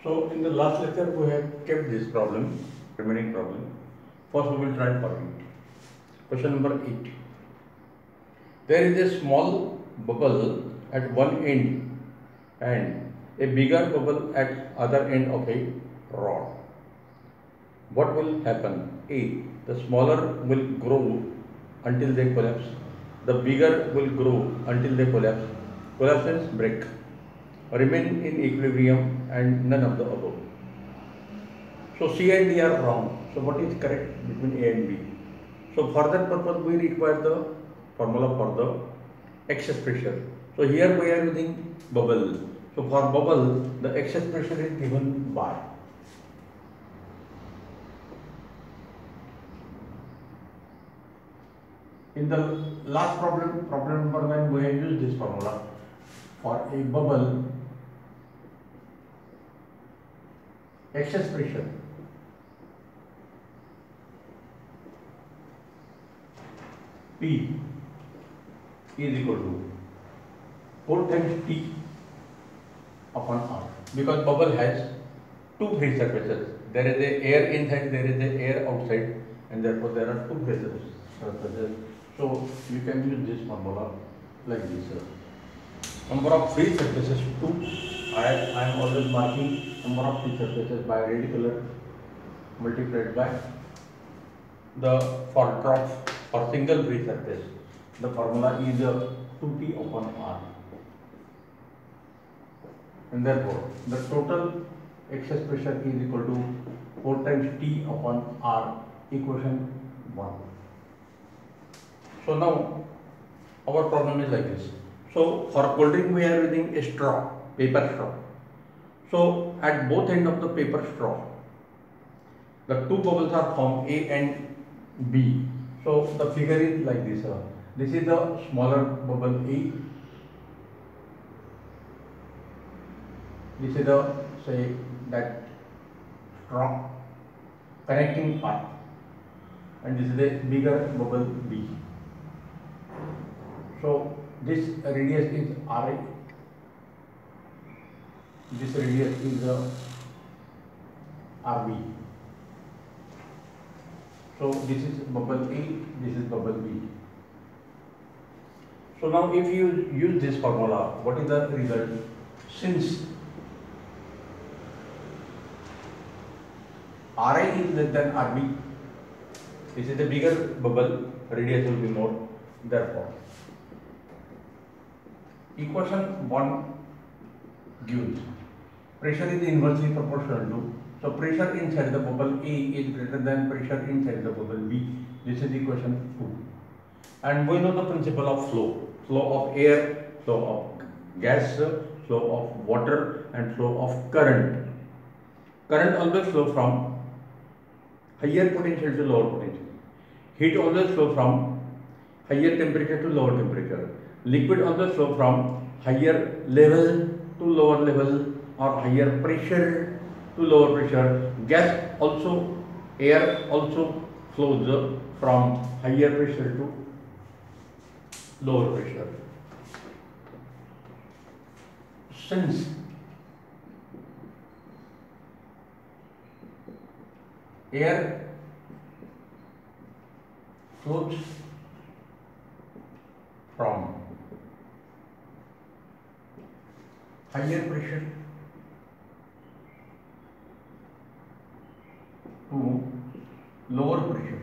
So in the last lecture we have kept this problem, remaining problem. First we will try solving it. Question number 8. There is a small bubble at one end and a bigger bubble at other end of a rod. What will happen? A. The smaller will grow until they collapse. The bigger will grow until they collapse. Collapse means break. Remain in equilibrium and none of the above. So C and D are wrong. So what is correct between A and B? So for that purpose we require the formula for the excess pressure. So here we are using bubble. So for bubble the excess pressure is given by in the last problem number 9 we have used this formula for a bubble excess pressure P is equal to 4 times T upon R, because bubble has two free surfaces. There is a air inside, there is a air outside, and therefore there are two free surfaces. So you can use this formula like this. Number of free surfaces 2. I am always marking number of free surfaces by red color multiplied by the for single free surface. The formula is 2T upon R. And therefore the total excess pressure is equal to 4 times T upon R, equation 1. So now our problem is like this. So for cold drink we are using a straw, paper straw. So at both ends of the paper straw, the two bubbles are formed, A and B. So the figure is like this. This is the smaller bubble A. This is the, say, that straw connecting part, and this is the bigger bubble B. So this radius is RA. This radius is RB. So this is bubble A, this is bubble B. So now if you use this formula, what is the result? Since RA is less than RB, this is the bigger bubble, radius will be more. Therefore, equation 1 gives pressure is inversely proportional to, so pressure inside the bubble A is greater than pressure inside the bubble B. This is equation 2. And we know the principle of flow. Flow of air, flow of gas, flow of water, and flow of current. Current always flow from higher potential to lower potential. Heat always flow from higher temperature to lower temperature. Liquid always flow from higher level to lower level, or higher pressure to lower pressure. Gas also, air also flows from higher pressure to lower pressure. Since air flows from higher pressure to lower pressure,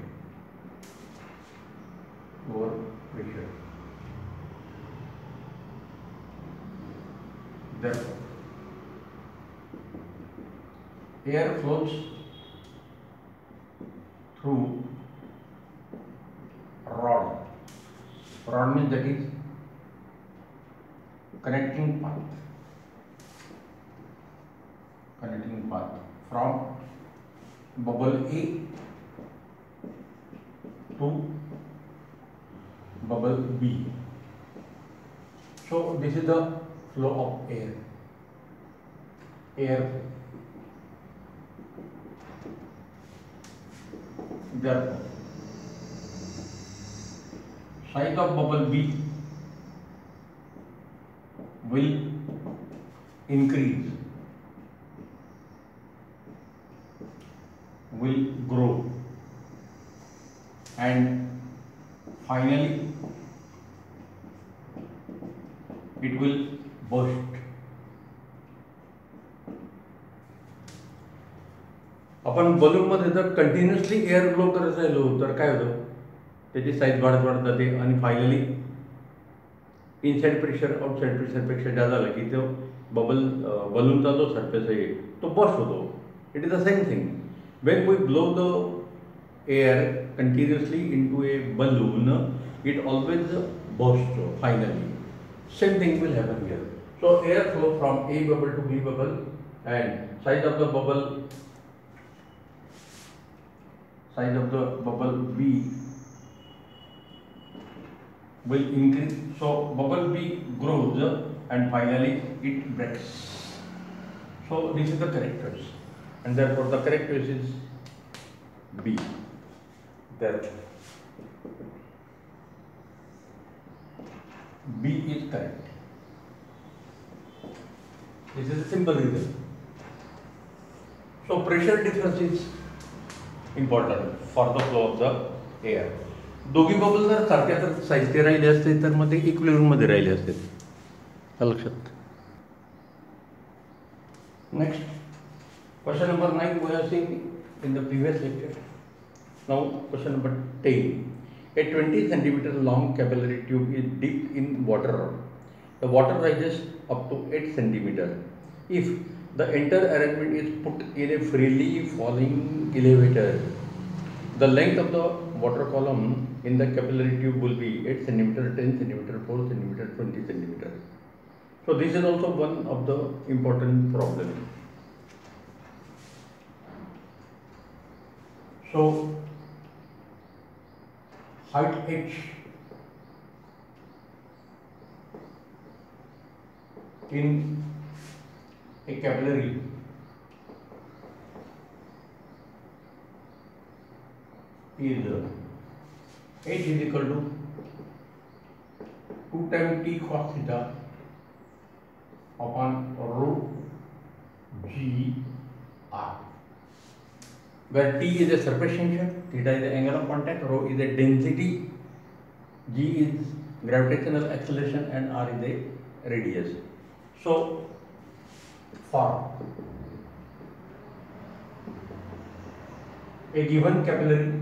therefore air flows through rod. Rod means that is connecting path from bubble A to bubble B. So this is the flow of air. Therefore, size of bubble B will increase will grow and finally it will burst. आपण बलूनमध्ये जर continuously air blow करत राहिलो तर काय होतं, त्याची size वाढत वाढत जाते आणि फायनली इनसाइड प्रेशर आउटसाइड प्रेशरपेक्षा जास्त झालं की तो बलूनचा जो सरफेस आहे तो बस्ट होतो. It is the same thing when we blow the air continuously into a balloon, it always burst finally. Same thing will happen here. So air flow from A bubble to B bubble and size of the bubble B will increase. So bubble B grows and finally it breaks. So this is the correct choice, and therefore the correct choice is B. Therefore B is correct. This is a simple reason. So pressure difference is important for the flow of the air. दोघी bubble जर सारख्याच साईजचे राहिले असते तर मग ते equilibrium मध्ये राहिले असते. लक्षात. Next, question number 9 we have seen in the previous lecture. Now question number 10. A 20 centimeter long capillary tube is dipped in water. The water rises up to 8 centimeter. If the entire arrangement is put in a freely falling elevator, the length of the water column in the capillary tube will be 8 centimeter, 10 centimeter, 4 centimeter, 20 centimeter. So this is also one of the important problem. So height h in a capillary is h is equal to 2 times t cos theta upon rho g r, where t is a surface tension, theta is the angle of contact, rho is a density, g is gravitational acceleration and r is a radius. So for a given capillary,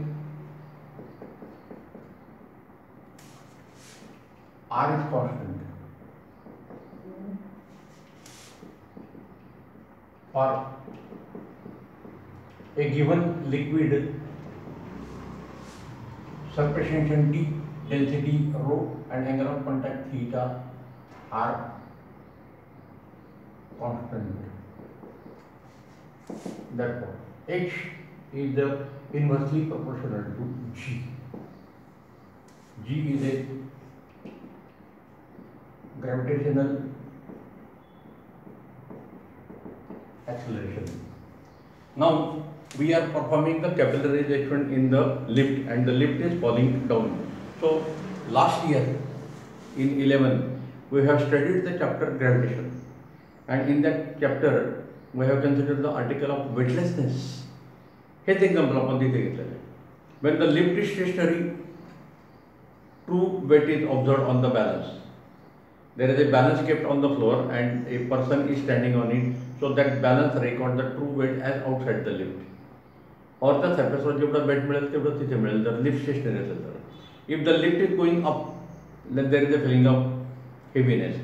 r is constant. For a given liquid, surface tension T, density rho and angle of contact theta are constant. Therefore H is inversely proportional to G. G is a gravitational acceleration. Now we are performing the capillarization in the lift, and the lift is falling down. So last year in 11 we have studied the chapter gravitation, and in that chapter we have considered the article of weightlessness. H example आपण तिथे घेतलेलं आहे. When the lift is stationary, true weight is observed on the balance. There is a balance kept on the floor and a person is standing on it, so that balance records the true weight as outside the lift. और त्या सरफेसवर जेवढा wait मिळेल तेवढं तिथे मिळेल जर lift stationery असेल तर. If the lift is going up, then there is a feeling of heaviness.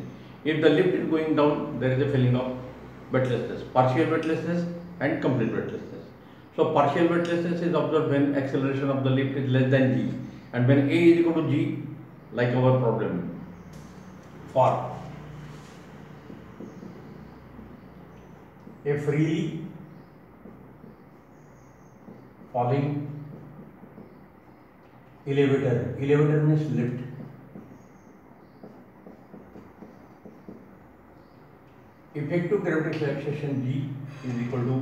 If the lift is going down, there is a feeling of weightlessness, partial weightlessness and complete weightlessness. So partial weightlessness is observed when acceleration of the lift is less than g, and when a is equal to g, like our problem. For a freely falling elevator, elevator means lift, effective gravitational acceleration G is equal to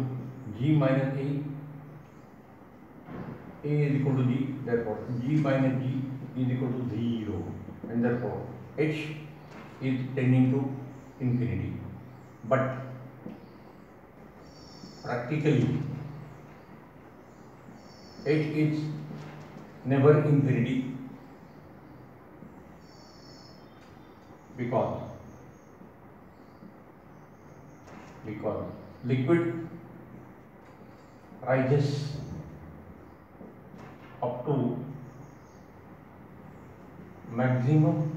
G minus A is equal to G, therefore G minus G is equal to 0, and therefore H is tending to infinity. But practically H is never infinity because liquid rises up to maximum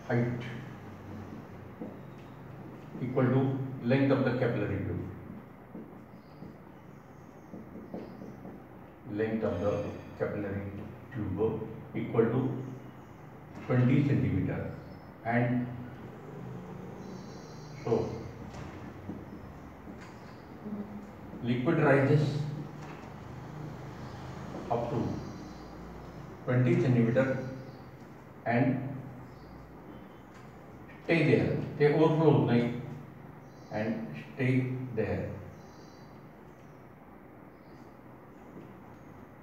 height equal to length of the capillary tube. Length of the capillary tube equal to 20 centimeter, and so liquid rises up to 20 centimeter and stay there. They overflow and stay there.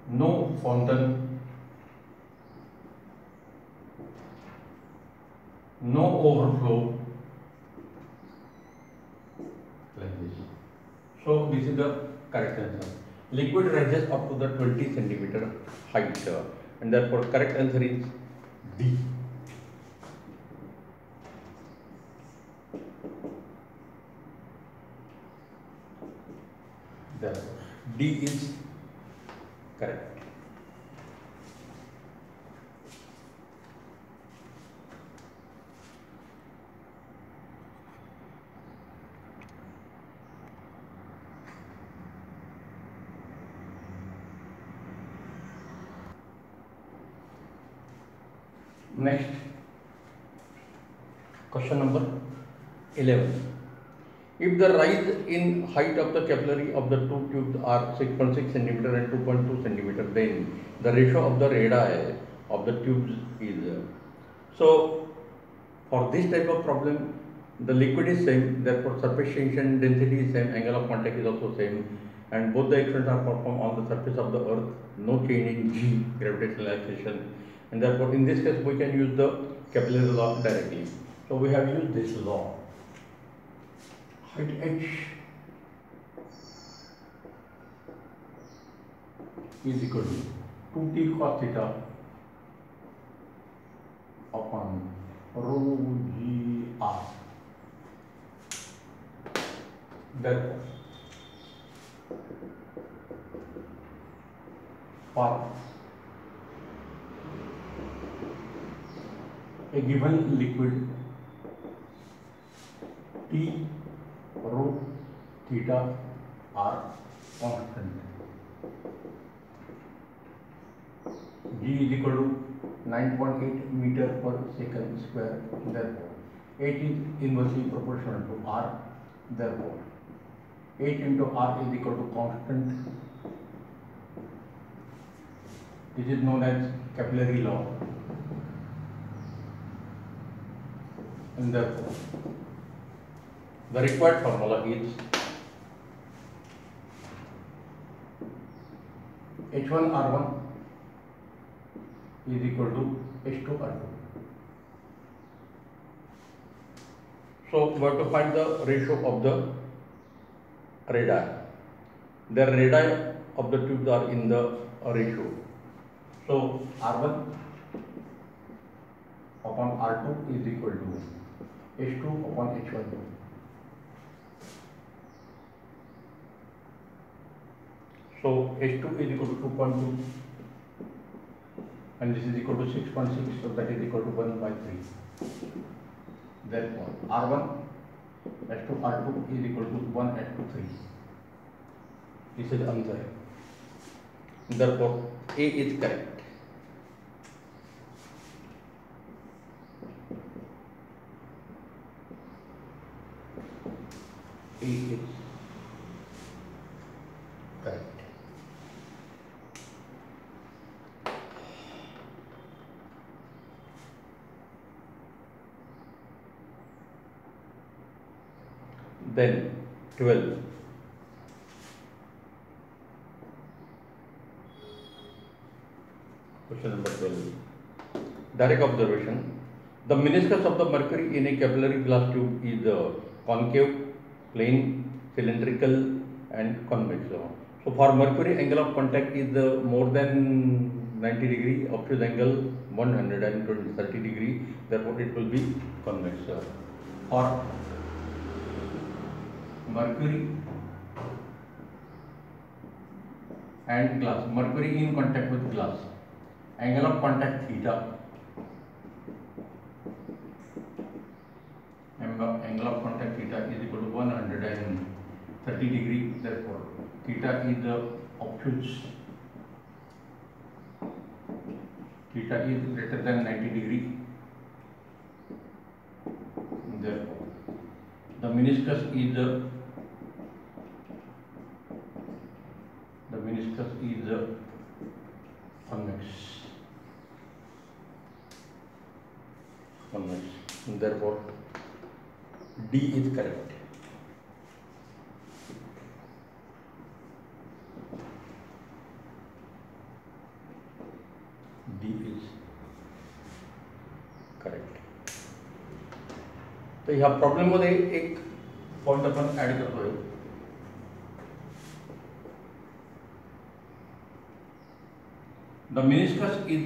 No fountain, no overflow like this. So this is the correct answer. Liquid rises up to the 20 centimeter height, and therefore correct answer is D. Therefore D is correct. Next, question number 11. If the rise in height of the capillary of the two tubes are 6.6 centimeter and 2.2 centimeter, then the ratio of the radii of the tubes is. So, for this type of problem, the liquid is same, therefore surface tension density is same, angle of contact is also same, and both the actions are performed on the surface of the earth, no change in G, gravitational acceleration, and therefore in this case we can use the capillary law directly. So we have used this law. Height H is equal to 2t cos theta upon rho g r. Therefore, for a given liquid, T rho theta are constant. G is equal to 9.8 meter per second square. Therefore, H is inversely proportional to R. Therefore, H into R is equal to constant. This is known as capillary law. And therefore, the required formula is H1R1 is equal to H2R2. So we have to find the ratio of the radii. The radii of the tubes are in the ratio. So R1 upon R2 is equal to H2 upon H1. So H2 is equal to 2.2 and this is equal to 6.6, so that is equal to 1 by 3. Therefore, R1 H2 R2 is equal to 1 H2 3. This is the answer. Therefore, A is correct. A is correct. Then 12. Question number 12. Direct observation. The meniscus of the mercury in a capillary glass tube is concave, plane, cylindrical and convex. So for mercury, angle of contact is more than 90 degree up to the angle 130 degree. Therefore, it will be convex. For mercury and glass, mercury in contact with glass, angle of contact theta, angle of contact theta is equal to 130 degree. Therefore, theta is the obtuse, theta is greater than 90 degree. Therefore, the meniscus is convex. And therefore, D is correct. D is correct. तो ह्या problem मध्ये एक point आपण add करतोय. The meniscus is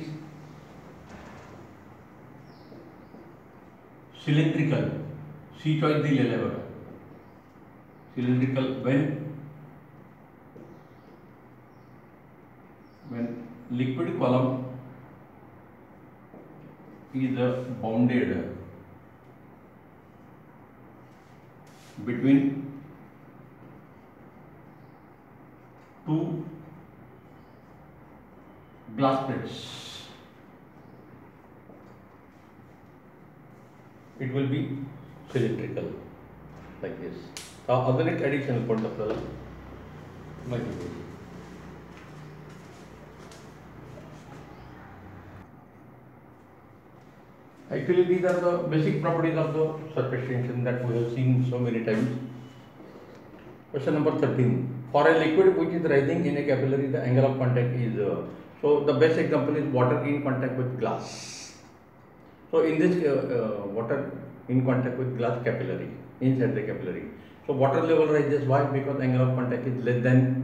cylindrical. C choice दिलेला आहे बघा. Cylindrical when liquid column is bounded between two glass plates, it will be cylindrical like this. अजून एक ॲडिशनल पॉईंट आपल्याला माहिती पाहिजे. Actually, these are the basic properties of the surface tension that we have seen so many times. Question number 13. For a liquid which is rising in a capillary, the angle of contact is so the best example is water in contact with glass. So in this water in contact with glass capillary, inside the capillary. So water level rises. Why? Because angle of contact is less than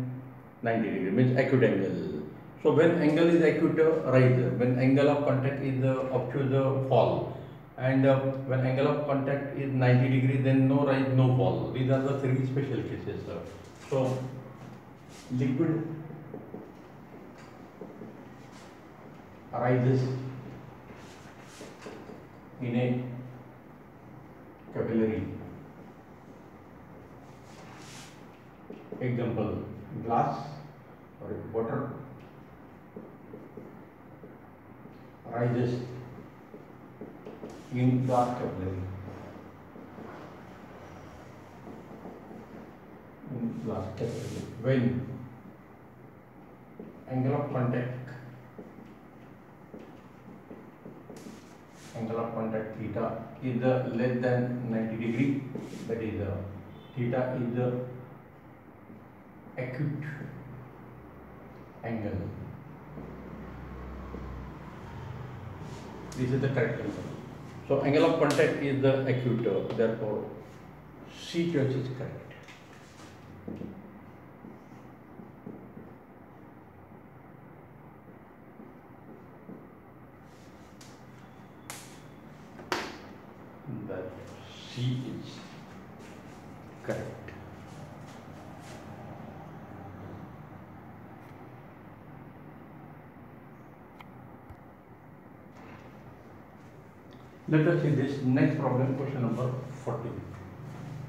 90 degree, means acute angle. So when angle is acute, rise. When angle of contact is obtuse, fall. And when angle of contact is 90 degree, then no rise, no fall. These are the three special cases. So liquid arises in a capillary. Example: glass or water rises in glass capillary. When angle of contact theta is less than 90 degree, that is theta is the acute angle. This is the correct answer. So angle of contact is the acute, therefore C choice is correct. That C is correct. Let us see this next problem, question number 14.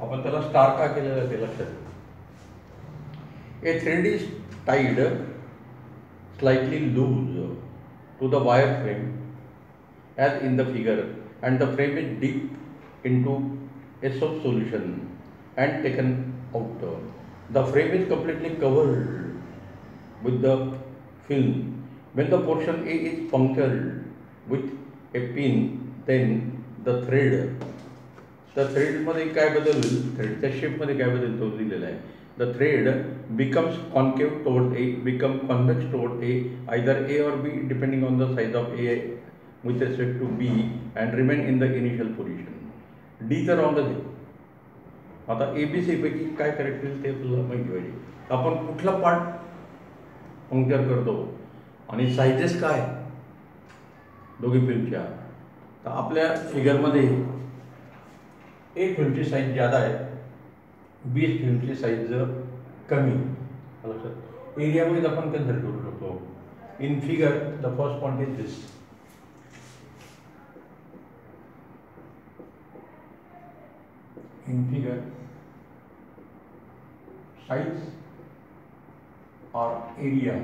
आपण त्याला star का केलेलं आहे ते लक्षात घ्या. A thread is tied slightly loose to the wire frame as in the figure, and the frame is dipped into a soap solution and taken out. The frame is completely covered with the film. When the portion A is punctured with a pin, then the thread मध्ये काय बदल होईल, थ्रेडच्या shape मध्ये काय बदल तो दिलेला आहे. The thread becomes concave toward A, become convex toward A, either A or B depending on the size of A with respect to B, and remain in the initial position. D तर राहून दे. आता ABC पैकी काय correct होईल ते तुला माहिती पाहिजे. आपण कुठला पार्ट पंक्चर करतो आणि साइजेस काय दोघी फिल्मच्या, तर आपल्या फिगरमध्ये ए फिल्मची साईज ज़्यादा आहे, बी फिल्मची साईज कमी. लक्षात एरिया वाईज आपण कन्सिडर करू शकतो. In figure the first point is this. In figure, size or area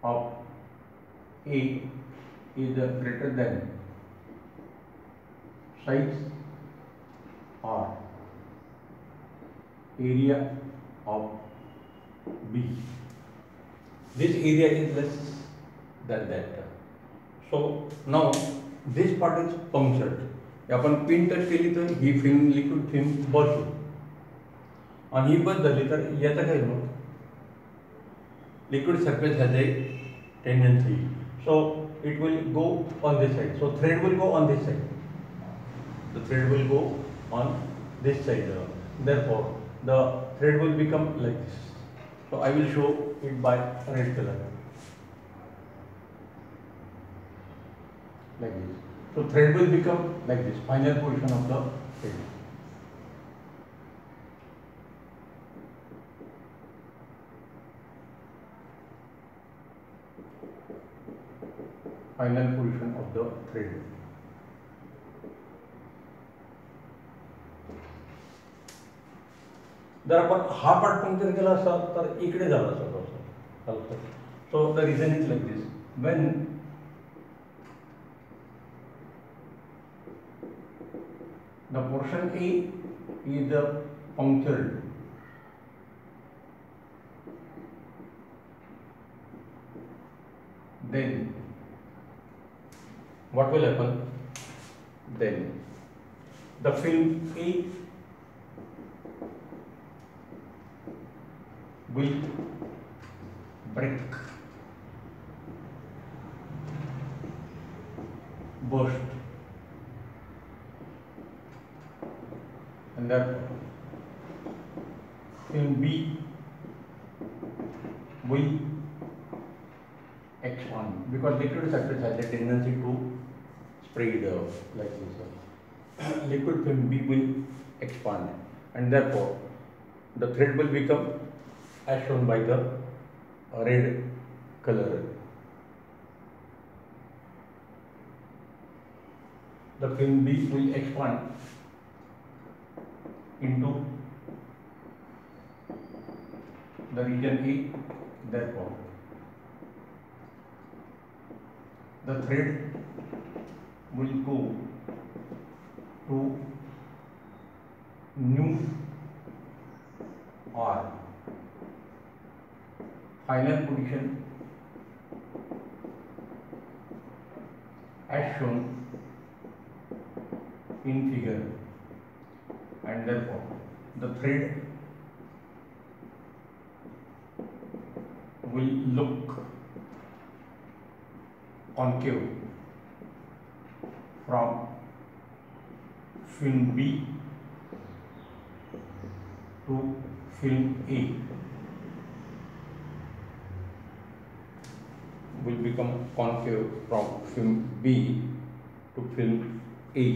of A is greater than size or area of B. This area is less than that. So now this part is punctured. आपण pin touch केली तर ही film liquid film बसू आणि ही बंद झाली तर याचा काय होईल? Liquid surface has a tendency, so it will go on this side. So thread will go on this side. The thread will go on this side. Therefore the thread will become like this. So I will show it by red color like this. So thread will become like this, final position of the thread. Final position of the thread. जर आपण हा part puncture केला असता तर इकडे झाला असता. So the reason is like this. When the portion A is punctured, then what will happen? Then the film A will break, burst, and therefore film B will expand because liquid surface has a tendency to spread like this. Liquid film B will expand and therefore the thread will become as shown by the red color. The film B will expand into the region A, therefore the thread will go to new or final position as shown in figure, and therefore the thread will look concave from film B to film A, will become concave from film B to film A.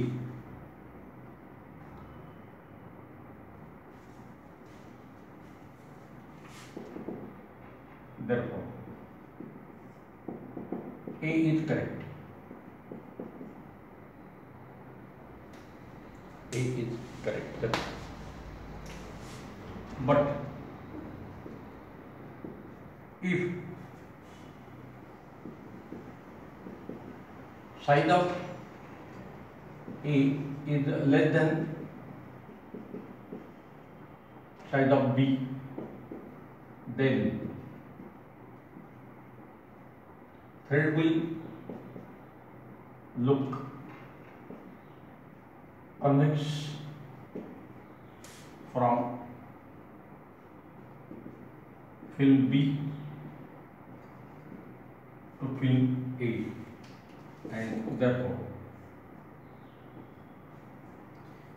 Therefore, A is correct. A is correct. But if size of A is less than size of B, then thread will look convex from film B to film A, and therefore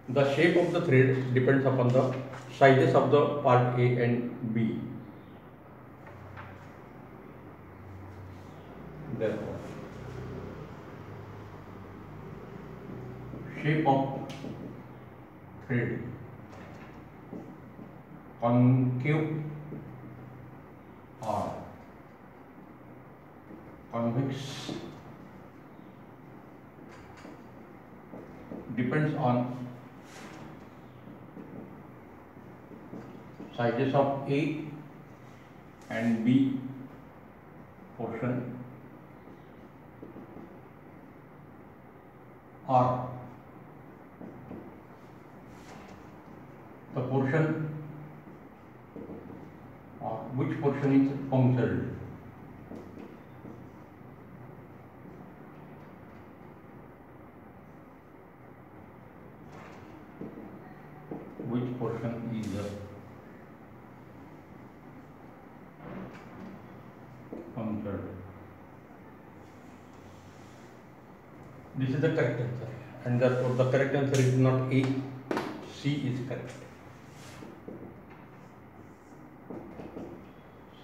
The shape of the thread depends upon the sizes of the part A and B. Therefore, shape of thread concave or convex depends on sizes of A and B portion or the portion or which portion is punctured. Which portion is punctured. This is the correct answer, and therefore the correct answer is not A, C is correct.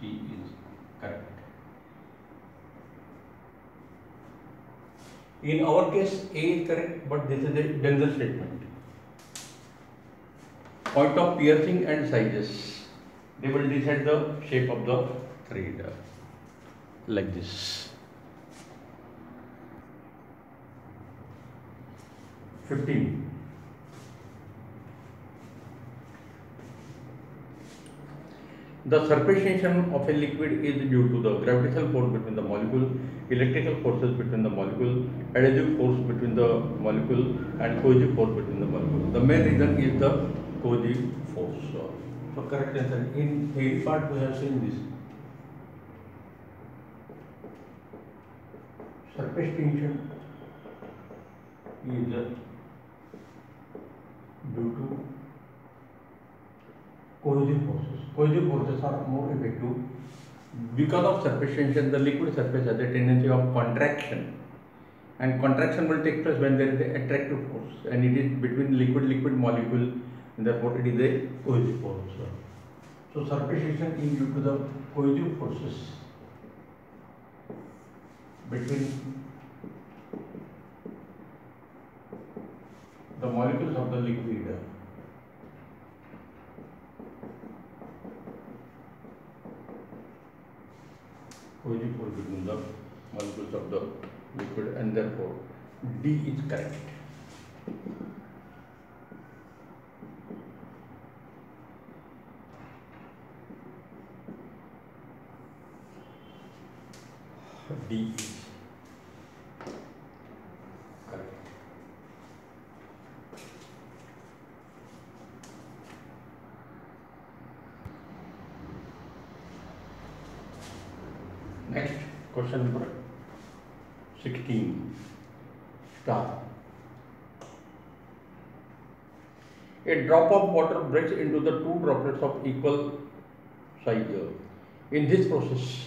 C is correct. In our case, A is correct, but this is a general statement. Point of piercing and sizes, they will decide the shape of the thread like this. 15. The surface tension of a liquid is due to the gravitational force between the molecule, electrical forces between the molecule, adhesive force between the molecule, and cohesive force between the molecule. The main reason is the cohesive force. So correct answer. In theory part we have seen this. Surface tension is due to cohesive forces. Cohesive forces are more effective. Because of surface tension, the liquid surface has a tendency of contraction, and contraction will take place when there is an attractive force, and it is between liquid molecule, and therefore it is a cohesive force. So surface tension is due to the cohesive forces between the molecules of the liquid. Cohesive force between the molecules of the liquid, and therefore D is correct. D is correct. Next, question number 16. Star. A drop of water breaks into the two droplets of equal size. In this process,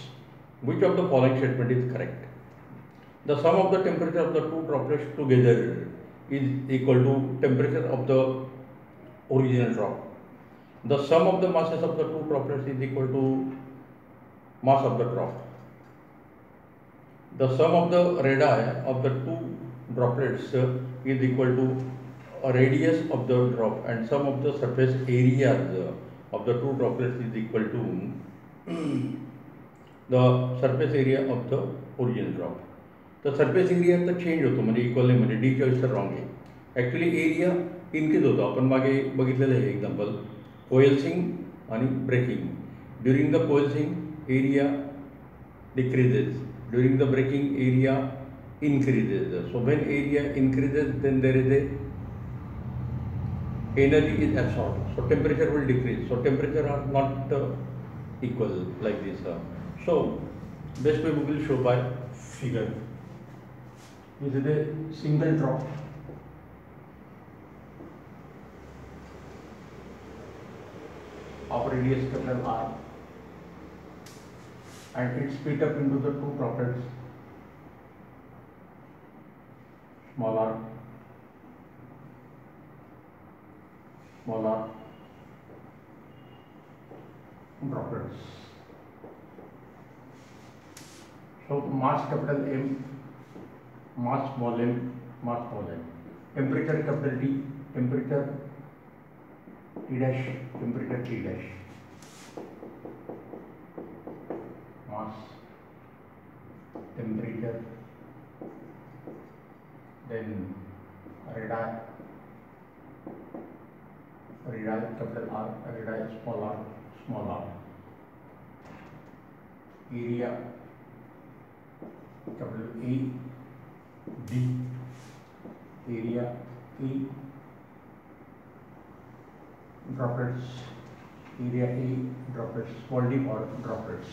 which of the following statement is correct? The sum of the temperature of the two droplets together is equal to temperature of the original drop. The sum of the masses of the two droplets is equal to mass of the drop. The sum of the radii of the two droplets is equal to a radius of the drop, and sum of the surface areas of the two droplets is equal to the surface area of the original drop. The surface area तर change होतो, म्हणजे equal नाही, म्हणजे D choice तर wrong आहे. Actually area increase होतो. आपण मागे बघितलेलं आहे एक्झाम्पल, कोएल्सिंग आणि breaking. During the coalescing area decreases, during the breaking area increases. So when area increases, then there is a energy is absorbed, so temperature will decrease. So temperature are not equal like this. So best way we will show by figure. This is a single drop of radius capital R, and it's split up into the two droplets, small r small r droplets. So mass capital M, mass small m, mass small m. Temperature capital T, temperature T dash, temperature T dash. Mass, temperature, then radii capital R, radii small r. Area capital A, D, area E, droplets, area A, droplets, small d or droplets,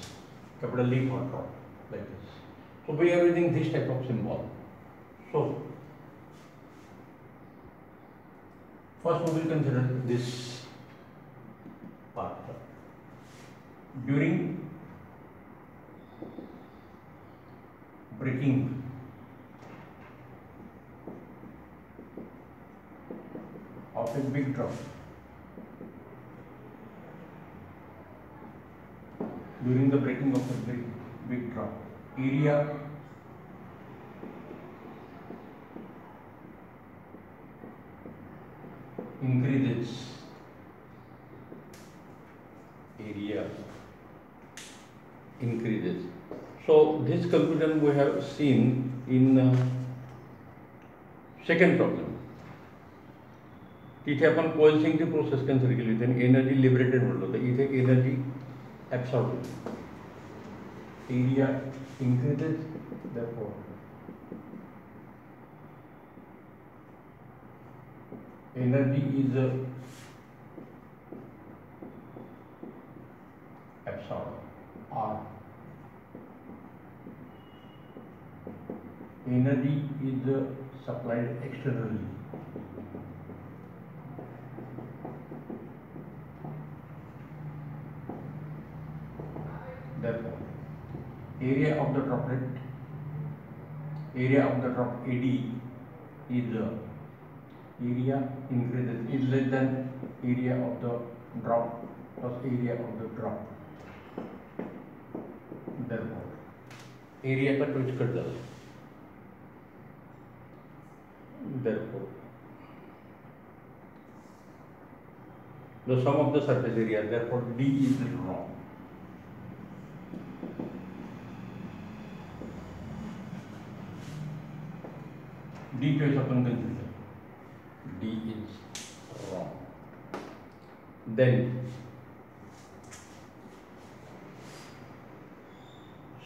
capital D for drop, like this. So we are using this type of symbol. So first we will consider this part. During breaking of a big drop, during the breaking of a big drop, area increases, area increases. So this conclusion we have seen in second problem. तिथे आपण कोएल्सिंगची process consider केली होती आणि energy liberated म्हटलं होतं. इथे energy absorb होते. Area increases, therefore energy is absorbed, or energy is supplied externally. Therefore, area of the droplet, area of the drop AD is area increases, is less than area of the drop plus area of the drop. Therefore, area का Twitch cut जाता है. Therefore, the sum of the surface area, therefore D is wrong. D choice upon consider. D is wrong. Then,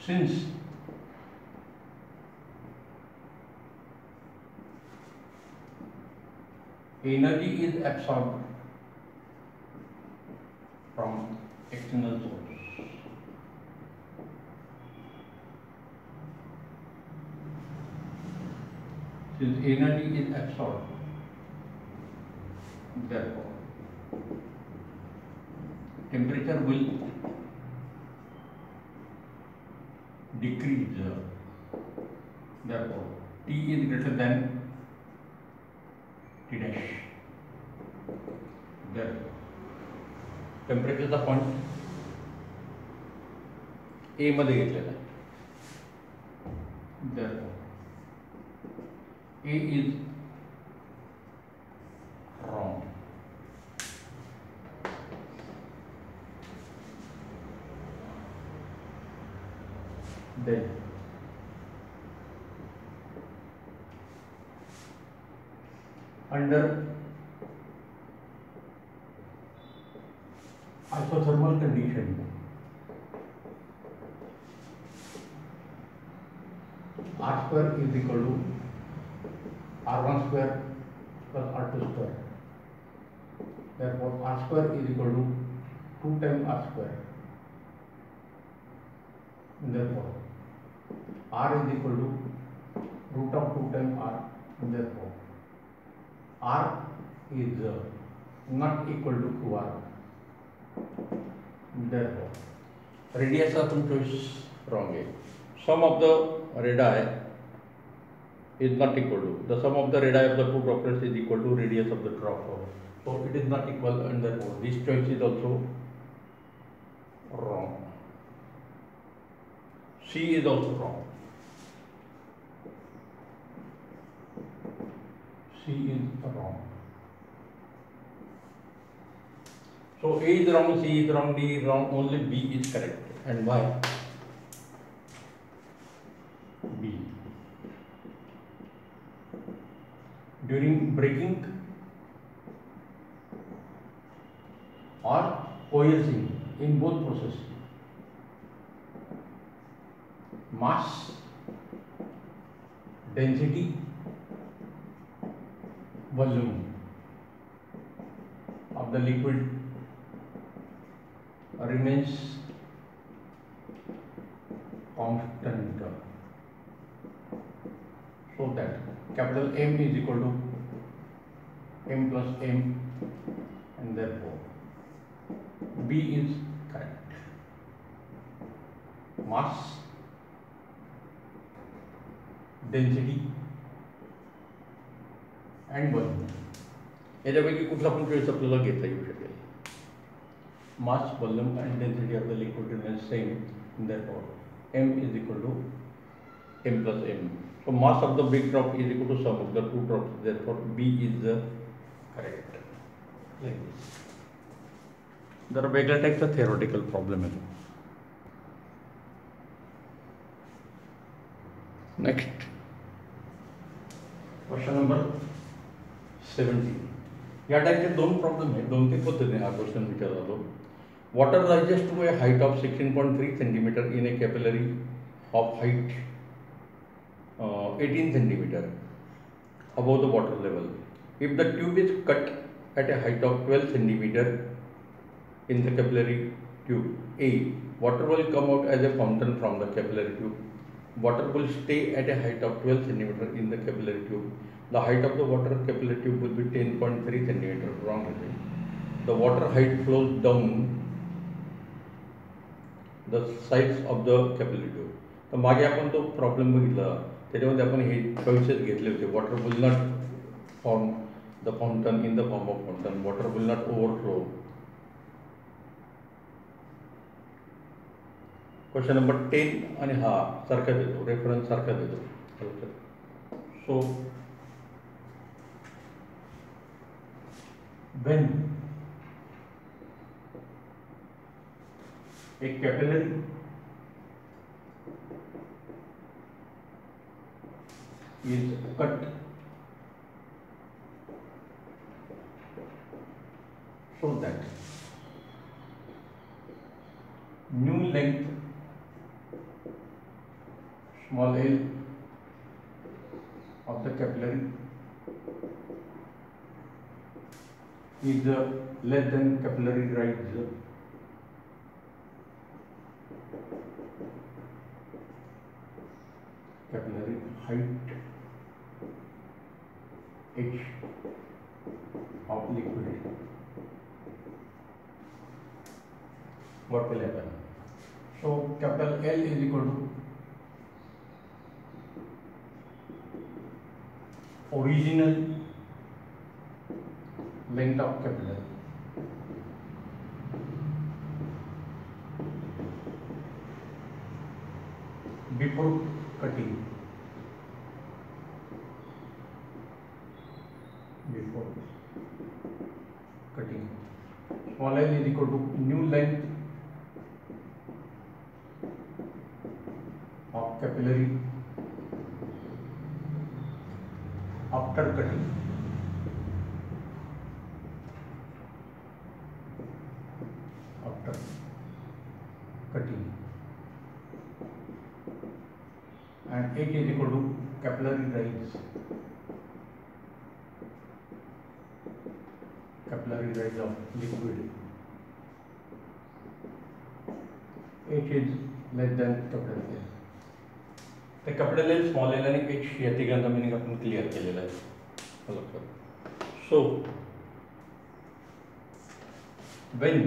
since energy is absorbed from external source, since energy is absorbed, therefore temperature will decrease, therefore T is greater than T dash. Therefore टेम्परेचरचा point A मध्ये घेतलेला आहे. Therefore A is wrong. Then under isothermal condition, R square is equal to R1 square plus R2 square. Therefore, R square is equal to 2 times R square. Therefore, R is equal to root of 2 times R. Therefore, R is not equal to QR. Therefore, radius of choice wrong. Sum of the radii is not equal to, the sum of the radii of the two droplets is equal to radius of the drop. So it is not equal, and therefore this choice is also wrong. C is also wrong. C is wrong. So A is wrong, C is wrong, D is wrong, only B is correct. And why? B. During breaking or coercing, in both processes, mass, density, volume of the liquid remains constant, so that capital M is equal to M plus M, and therefore B is correct. Mass, density and volume याच्यापैकी कुठला पण choice आपल्याला घेता येऊ शकेल. Mass, volume and density of the liquid remains same, therefore M is equal to M plus M. So mass of the big drop is equal to sum of the two drops, therefore B is the correct. Like this. जरा वेगळ्या टाईपचा theoretical problem आहे. Next, question number 17. या टाईपचे दोन problem आहेत, दोन तीन पद्धतीने हा क्वेश्चन विचारला जातो. Water rises to a height of 16.3 centimeter in a capillary of height 18 centimeter above the water level. If the tube is cut at a height of 12 centimeter in the capillary tube A, water will come out as a fountain from the capillary tube. Water will stay at a height of 12 centimeter in the capillary tube. The height of the water capillary tube will be 10.3 centimeter. Wrong. The water height flows down the sides of the capillary tube. तर मागे आपण तो problem बघितला, त्याच्यामध्ये आपण हे choices घेतले होते. Water will not form the fountain in the form of fountain, water will not overflow. Question number 10 आणि हा सारखा देतो, रेफरन्स सारखा देतो. सो when a capillary is cut so that new length small l of the capillary is less than capillary rise capillary height h of liquid. What will happen? So capital L is equal to original length of capillary before cutting, small l is equal to new length of capillary after cutting. And H is equal to capillary rise. Capillary rise of liquid. H is less than capital L. The capital L, small l आणि H या तिघांचा meaning आपण clear केलेला आहे. So when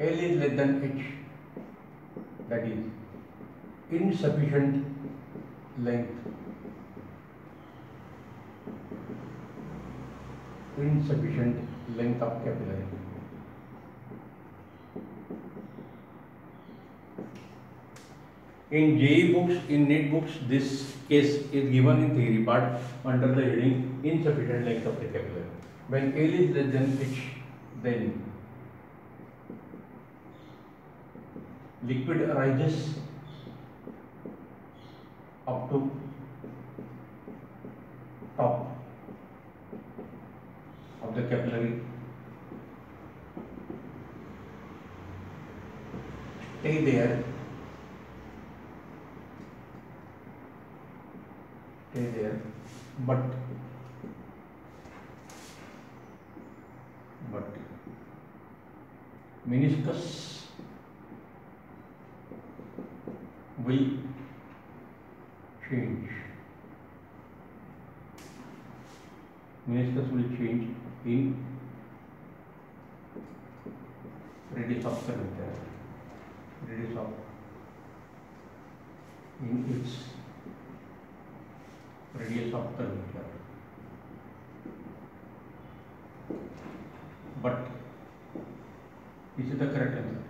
L is less than H, that is insufficient length insufficient length of capillary. In JEE books, in NEET books, this case is given in theory part under the heading insufficient length of the capillary. When L is less than H, then liquid arises up to top of the capillary, stay there, but meniscus will change. Meniscus will change in radius of curvature. Radius of in its radius of curvature. But this is the correct answer.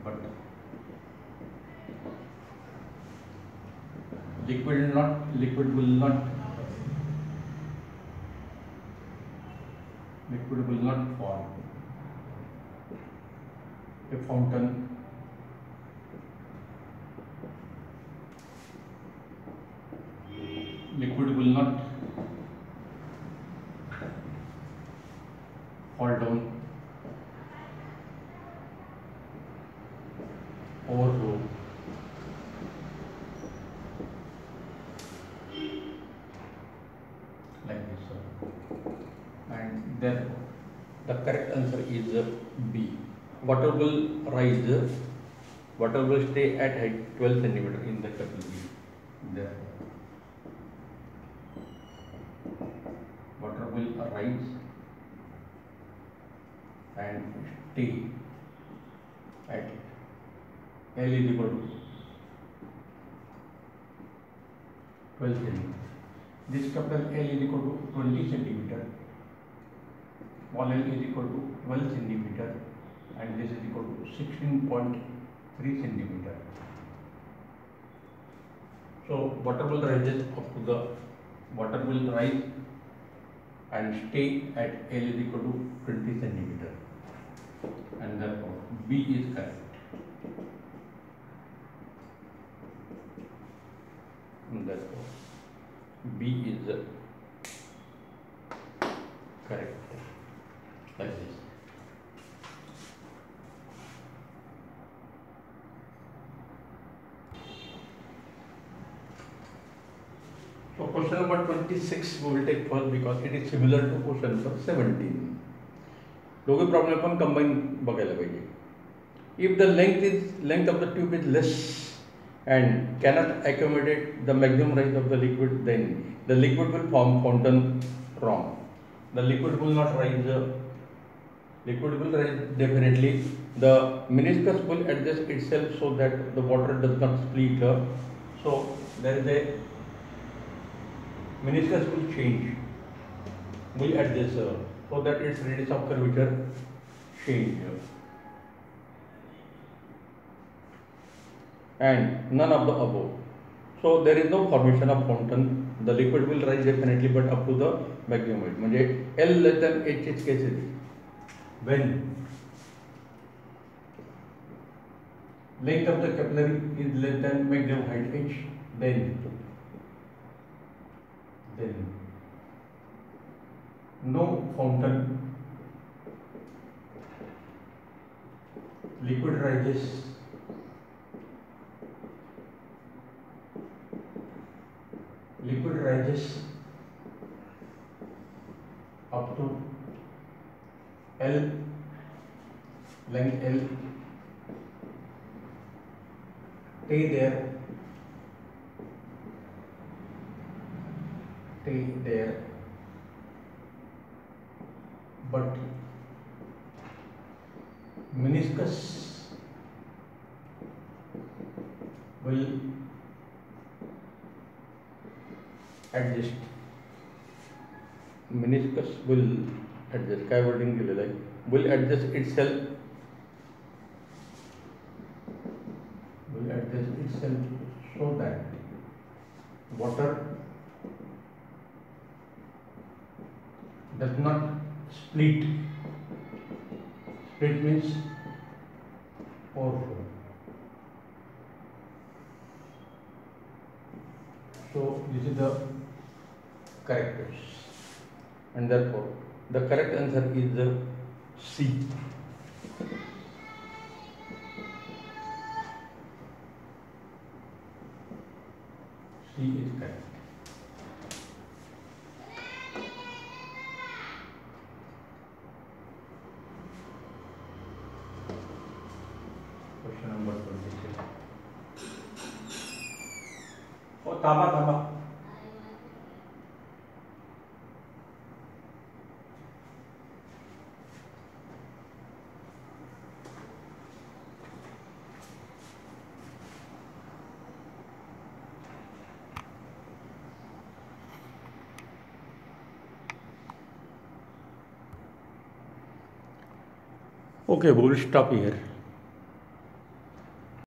But liquid will not form a fountain liquid will not fall down, overflow, like this. And therefore the correct answer is B. Water will rise, water will stay at height 12 cm in the capillary. Therefore water will rise and stay at L is equal to 12 cm. This capital L is equal to 20 cm, small l is equal to 12 cm, and this is equal to 16.3 cm. So water will rise up to the water will rise and stay at L is equal to 20 cm, and therefore B is correct. And therefore B is correct, like this. So question number 26 we will take first because it is similar to question number 17. दोघे problem आपण combine बघायला पाहिजे. If the length of the tube is less and cannot accommodate the maximum rise of the liquid, then the liquid will form fountain. Wrong. The liquid will not rise. Liquid will rise definitely. The meniscus will adjust itself so that the water does not split. So there is a meniscus will change, will adjust so that its radius of curvature change. And none of the above. So there is no formation of fountain. The liquid will rise definitely, but up to the maximum height. म्हणजे L less than H its case is when length of the capillary is less than maximum height H, then no fountain, liquid rises up to L, length L, stay there, but meniscus will adjust. Meniscus will adjust. काय wording दिलेलं आहे? Will adjust itself. Will adjust itself so that water does not split. Split means overflow. So this is the correct case, and therefore the correct answer is the C. C is correct. Question number 26. Oh, थांबा. Okay, we will stop here.